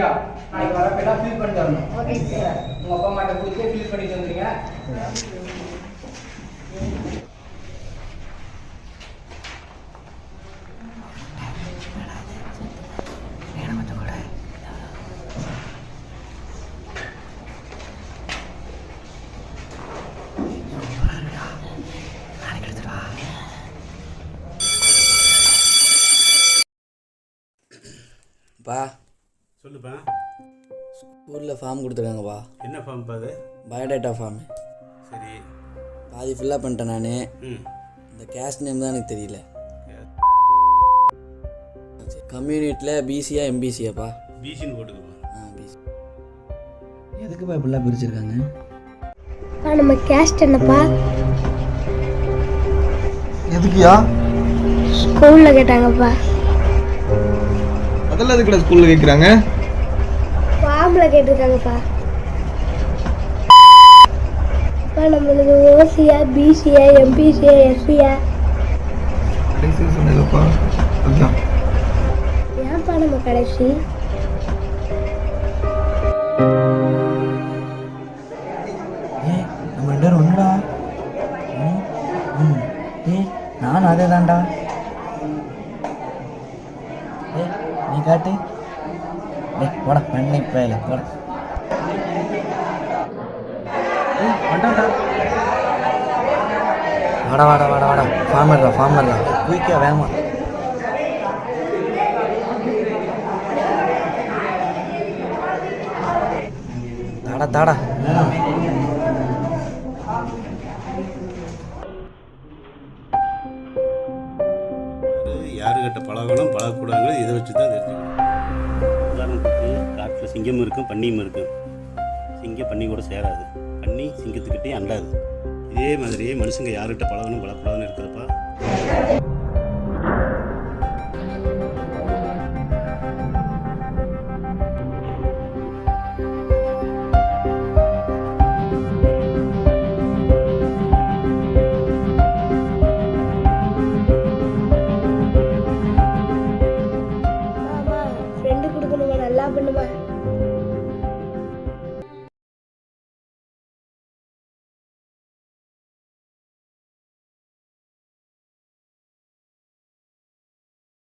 சரியா? நாளைக்கு வரப்பெல்லாம் ஃபில் பண்ணி தரணும். Okay sir. உங்க அப்பா அம்மாட்ட கொடுத்து ஃபில் பண்ணி தந்துருங்க. பா சொல்லுப்பா. ஸ்கூலில் ஃபார்ம் கொடுத்துருக்காங்கப்பா. என்ன ஃபார்ம்ப்பா அது? Biodata form. சரி, பாதி ஃபில்லாக பண்ணிட்டேன் நான். ம், இந்த கேஸ்ட் நேம் தான் எனக்கு தெரியல. கம்யூனிட்டியில் பிசியா எம்பிசியாப்பா? பிசின்னு போட்டுக்கப்பா. பிசி. எதுக்குப்பா இப்படிலாம் பிரிச்சிருக்காங்க? நம்ம கேஸ்ட் என்னப்பா? எதுக்குயா? ஸ்கூலில் கேட்டாங்கப்பா. அதெல்லாம் எதுக்குடா ஸ்கூலில் கேட்குறாங்க? ஃபார்மில் கேட்டிருக்காங்கப்பா. அப்பா நம்மளுக்கு ஓசியா பிசியா எம்பிசியா எஸ்சியா? கடைசி சொன்னதுப்பா அதுதான். ஏன்ப்பா நம்ம கடைசி? நம்ம ரெண்டு பேரும் ஒன்றுடா. நானும் அதே தான்டா. நீ காட்டு. போட பண்ணி பேல போட. வாடா வாடா வாடா வாடா. ஃபார்மர்டா குயிக்கா வேகமா. தாடா தாடா. யாருக்கிட்ட பழகணும் பழகக்கூடாதுங்கிறது இதை வச்சு தான் தெரிஞ்சுக்கணும். உதாரணத்துக்கு காட்டில் சிங்கம் இருக்கும், பன்னியும் இருக்கும். சிங்கம் பன்னி கூட சேராது, பன்னி சிங்கத்துக்கிட்டே அண்டாது. இதே மாதிரியே மனுஷங்க யாருக்கிட்ட பழகணும் பழகக்கூடாதுன்னு இருக்குதுப்பா. ஃப்ரெண்டு கொடுக்கணுமா? நல்லா பண்ணுமா?